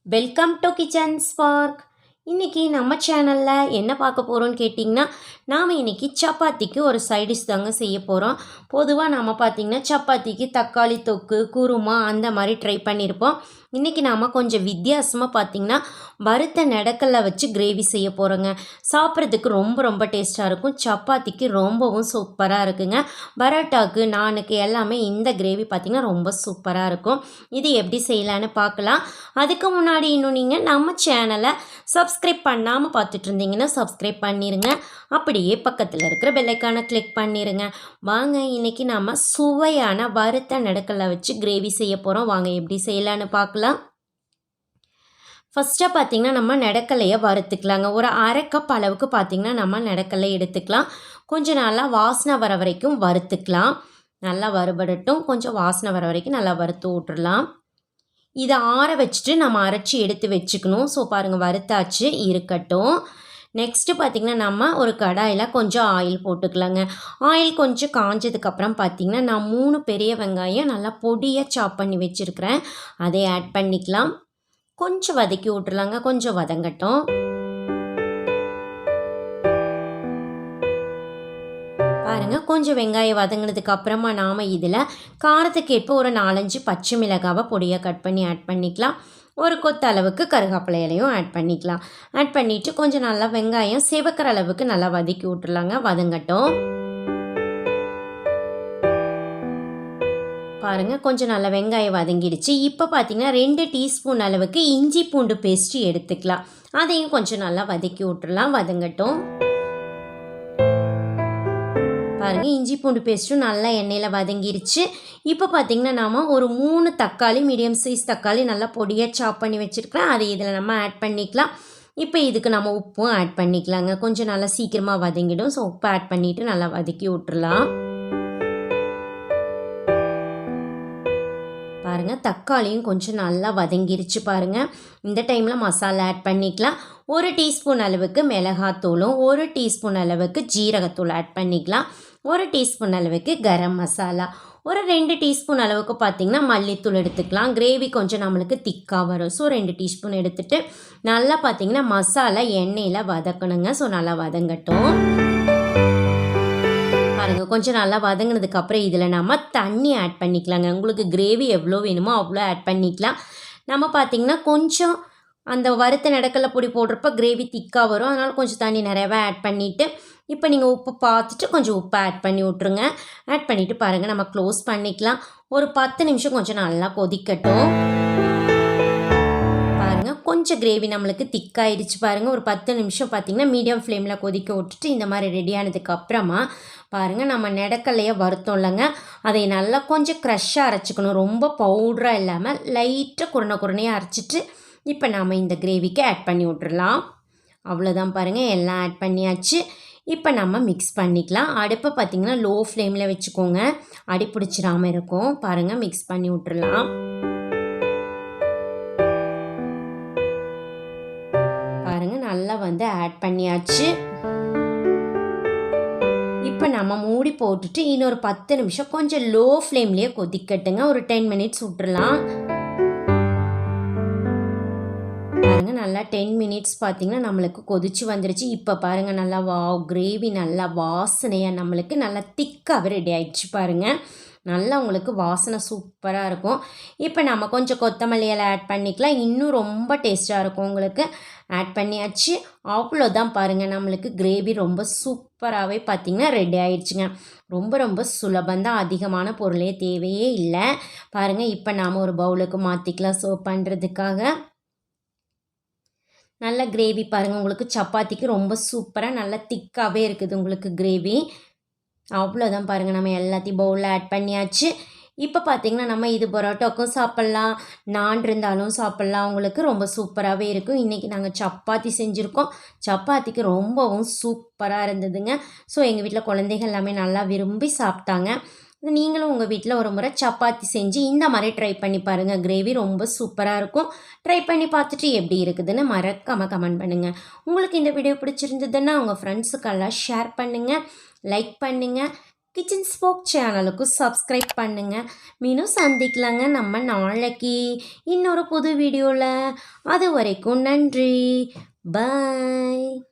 Welcome to kitchen spark. இன்றைக்கி நம்ம சேனலில் என்ன பார்க்க போகிறோன்னு கேட்டிங்கன்னா, நாம் இன்றைக்கி சப்பாத்திக்கு ஒரு சைடிஷ் தாங்க செய்ய போகிறோம். பொதுவாக நாம் பார்த்திங்கன்னா சப்பாத்திக்கு தக்காளி தொக்கு, குருமா அந்த மாதிரி ட்ரை பண்ணியிருப்போம். இன்றைக்கி நாம் கொஞ்சம் வித்தியாசமாக பார்த்திங்கன்னா வறுத்த நெடக்கல்ல வச்சு கிரேவி செய்ய போகிறோங்க. சாப்பிட்றதுக்கு ரொம்ப டேஸ்ட்டாக இருக்கும். சப்பாத்திக்கு ரொம்பவும் சூப்பராக இருக்குங்க. பரோட்டாவுக்கு, நானுக்கு எல்லாமே இந்த கிரேவி பார்த்திங்கன்னா ரொம்ப சூப்பராக இருக்கும். இது எப்படி செய்யலான்னு பார்க்கலாம். அதுக்கு முன்னாடி இன்னும் நீங்கள் நம்ம சேனலை சப்ஸ்கிரைப் பண்ணாமல் பார்த்துட்டு இருந்தீங்கன்னா சப்ஸ்கிரைப் பண்ணிடுங்க. அப்படியே பக்கத்தில் இருக்கிற பெல்லைக்கானை கிளிக் பண்ணிடுங்க. வாங்க இன்றைக்கி நாம் சுவையான வறுத்த நெடக்கல்ல வச்சு கிரேவி செய்ய போகிறோம். வாங்க எப்படி செய்யலான்னு பார்க்கலாம். ஃபஸ்ட்டாக பார்த்திங்கன்னா நம்ம நெடக்கல்லையை வறுத்துக்கலாங்க. ஒரு அரை கப் அளவுக்கு பார்த்திங்கன்னா நம்ம நெடக்கல்லை எடுத்துக்கலாம். கொஞ்சம் நல்லா வாசனை வர வரைக்கும் வறுத்துக்கலாம். நல்லா வறுபடட்டும். கொஞ்சம் வாசனை வர வரைக்கும் நல்லா வறுத்து விட்டுடலாம். இதை ஆற வச்சுட்டு நம்ம அரைச்சி எடுத்து வச்சுக்கணும். ஸோ பாருங்கள், வறுத்தாச்சு, இருக்கட்டும். நெக்ஸ்ட்டு பார்த்திங்கன்னா நம்ம ஒரு கடாயில் கொஞ்சம் ஆயில் போட்டுக்கலாங்க. ஆயில் கொஞ்சம் காஞ்சதுக்கப்புறம் பார்த்திங்கன்னா நான் 3 பெரிய வெங்காயம் நல்லா பொடியாக சாப் பண்ணி வச்சுருக்கிறேன். அதை ஆட் பண்ணிக்கலாம். கொஞ்சம் வதக்கி விட்டுலாங்க. கொஞ்சம் வதங்கட்டும். பாருங்கள், கொஞ்சம் வெங்காயம் வதங்கினதுக்கு அப்புறமா நாம் இதில் காரத்துக்கு ஏற்ப ஒரு 4-5 பச்சை மிளகாவை பொடியாக கட் பண்ணி ஆட் பண்ணிக்கலாம். ஒரு கொத்த அளவுக்கு கருவேப்பிலை இலையும் ஆட் பண்ணிக்கலாம். ஆட் பண்ணிவிட்டு கொஞ்சம் நல்லா வெங்காயம் சிவக்கிற அளவுக்கு நல்லா வதக்கி விட்டுலாங்க. வதங்கட்டும். பாருங்கள், கொஞ்சம் நல்லா வெங்காயம் வதங்கிடுச்சு. இப்போ பார்த்திங்கன்னா 2 டீஸ்பூன் அளவுக்கு இஞ்சி பூண்டு பேஸ்ட்டு எடுத்துக்கலாம். அதையும் கொஞ்சம் நல்லா வதக்கி விட்டுறலாம். வதங்கட்டும். பாருங்கள், இஞ்சி பூண்டு பேஸ்ட்டும் நல்லா எண்ணெயில் வதங்கிடுச்சு. இப்போ பார்த்திங்கன்னா நாம் ஒரு 3 தக்காளி, மீடியம் சைஸ் தக்காளி நல்லா பொடியாக சாப் பண்ணி வச்சுருக்கிறேன். அதை இதில் நம்ம ஆட் பண்ணிக்கலாம். இப்போ இதுக்கு நம்ம உப்பும் ஆட் பண்ணிக்கலாங்க. கொஞ்சம் நல்லா சீக்கிரமாக வதங்கிடும். ஸோ உப்பு ஆட் பண்ணிவிட்டு நல்லா வதக்கி விட்டுறலாம். பாருங்கள், தக்காளியும் கொஞ்சம் நல்லா வதங்கிருச்சு. பாருங்கள், இந்த டைமில் மசாலா ஆட் பண்ணிக்கலாம். 1 டீஸ்பூன் அளவுக்கு மிளகாத்தூளும் 1 டீஸ்பூன் அளவுக்கு ஜீரகத்தூள் ஆட் பண்ணிக்கலாம். 1 டீஸ்பூன் அளவுக்கு கரம் மசாலா, ஒரு 2 டீஸ்பூன் அளவுக்கு பார்த்திங்கன்னா மல்லித்தூள் எடுத்துக்கலாம். கிரேவி கொஞ்சம் நம்மளுக்கு திக்காக வரும். ஸோ 2 டீஸ்பூன் எடுத்துகிட்டு நல்லா பார்த்திங்கன்னா மசாலா எண்ணெயில் வதக்கணுங்க. ஸோ நல்லா வதங்கட்டும். பாருங்கள், கொஞ்சம் நல்லா வதங்கினதுக்கப்புறம் இதில் நம்ம தண்ணி ஆட் பண்ணிக்கலாங்க. உங்களுக்கு கிரேவி எவ்வளோ வேணுமோ அவ்வளோ ஆட் பண்ணிக்கலாம். நம்ம பார்த்திங்கன்னா கொஞ்சம் அந்த வறுத்த நெடக்கல்ல பொடி போடுறப்ப கிரேவி திக்காக வரும். அதனால் கொஞ்சம் தண்ணி நிறையவே ஆட் பண்ணிவிட்டு இப்போ நீங்கள் உப்பு பார்த்துட்டு கொஞ்சம் உப்பு ஆட் பண்ணி விட்ருங்க. ஆட் பண்ணிவிட்டு பாருங்கள், நம்ம க்ளோஸ் பண்ணிக்கலாம். ஒரு 10 நிமிஷம் கொஞ்சம் நல்லா கொதிக்கட்டும். பாருங்கள், கொஞ்சம் கிரேவி நம்மளுக்கு திக்காயிடுச்சு. பாருங்கள், ஒரு 10 நிமிஷம் பார்த்திங்கன்னா மீடியம் ஃப்ளேமில் கொதிக்க விட்டுட்டு இந்த மாதிரி ரெடியானதுக்கு அப்புறமா பாருங்கள், நம்ம நெடக்கல்லையை வறுத்தோம் இல்லைங்க, அதை நல்லா கொஞ்சம் க்ரஷ்ஷாக அரைச்சிக்கணும். ரொம்ப பவுடராக இல்லாமல் லைட்டாக குறையாக அரைச்சிட்டு இப்போ நாம் இந்த கிரேவிக்கு ஆட் பண்ணி விட்டுறலாம். அவ்வளோதான். பாருங்கள், எல்லாம் ஆட் பண்ணியாச்சு. இப்போ நம்ம மிக்ஸ் பண்ணிக்கலாம். அடுப்பை பார்த்திங்கன்னா லோ ஃப்ளேமில் வச்சுக்கோங்க, அடி பிடிச்சிடாமல் இருக்கும். பாருங்கள், மிக்ஸ் பண்ணி விட்டுறலாம். பாருங்கள், நல்லா ஆட் பண்ணியாச்சு. இப்போ நம்ம மூடி போட்டுட்டு இன்னொரு 10 நிமிஷம் கொஞ்சம் லோ ஃப்ளேம்லேயே கொதிக்கட்டுங்க. ஒரு 10 மினிட்ஸ் விட்டுறலாம். பாருங்கள், நல்லா 10 மினிட்ஸ் பார்த்திங்கன்னா நம்மளுக்கு கொதிச்சு வந்துருச்சு. இப்போ பாருங்கள், நல்லா கிரேவி நல்லா வாசனையாக நம்மளுக்கு நல்லா திக்காகவே ரெடி ஆகிடுச்சு. பாருங்கள், நல்லா உங்களுக்கு வாசனை சூப்பராக இருக்கும். இப்போ நம்ம கொஞ்சம் கொத்தமல்லி இலை ஆட் பண்ணிக்கலாம். இன்னும் ரொம்ப டேஸ்ட்டாக இருக்கும். உங்களுக்கு ஆட் பண்ணியாச்சு. அவ்வளோதான். பாருங்கள், நம்மளுக்கு கிரேவி ரொம்ப சூப்பராகவே பார்த்திங்கன்னா ரெடி ஆயிடுச்சுங்க. ரொம்ப சுலபந்தான். அதிகமான பொருளே தேவையே இல்லை. பாருங்கள், இப்போ நாம் ஒரு பவுலுக்கு மாற்றிக்கலாம் சர்வ் பண்ணுறதுக்காக. நல்ல கிரேவி பாருங்கள், உங்களுக்கு சப்பாத்திக்கு ரொம்ப சூப்பராக நல்லா திக்காகவே இருக்குது உங்களுக்கு கிரேவி. அவ்வளோதான். பாருங்கள், நம்ம எல்லாத்தையும் பவுலில் ஆட் பண்ணியாச்சு. இப்போ பார்த்திங்கன்னா நம்ம இது பரோட்டாக்கும் சாப்பிட்லாம், நான் இருந்தாலும் சாப்பிட்லாம். உங்களுக்கு ரொம்ப சூப்பராகவே இருக்கும். இன்றைக்கி நாங்கள் சப்பாத்தி செஞ்சுருக்கோம். சப்பாத்திக்கு ரொம்பவும் சூப்பராக இருந்ததுங்க. ஸோ எங்கள் வீட்டில் குழந்தைகள் எல்லாமே நல்லா விரும்பி சாப்பிட்டாங்க. நீங்களும் உங்கள் வீட்டில் ஒரு முறை சப்பாத்தி செஞ்சு இந்த மாதிரி ட்ரை பண்ணி பாருங்கள். கிரேவி ரொம்ப சூப்பராக இருக்கும். ட்ரை பண்ணி பார்த்துட்டு எப்படி இருக்குதுன்னு மறக்காமல் கமெண்ட் பண்ணுங்கள். உங்களுக்கு இந்த வீடியோ பிடிச்சிருந்ததுன்னா உங்கள் ஃப்ரெண்ட்ஸுக்கெல்லாம் ஷேர் பண்ணுங்கள், லைக் பண்ணுங்கள். கிச்சன் ஸ்போக் சேனலுக்கு சப்ஸ்கிரைப் பண்ணுங்கள். மீண்டும் சந்திக்கலாங்க நம்ம நாளைக்கு இன்னொரு புது வீடியோவில். அது வரைக்கும் நன்றி. பாய்.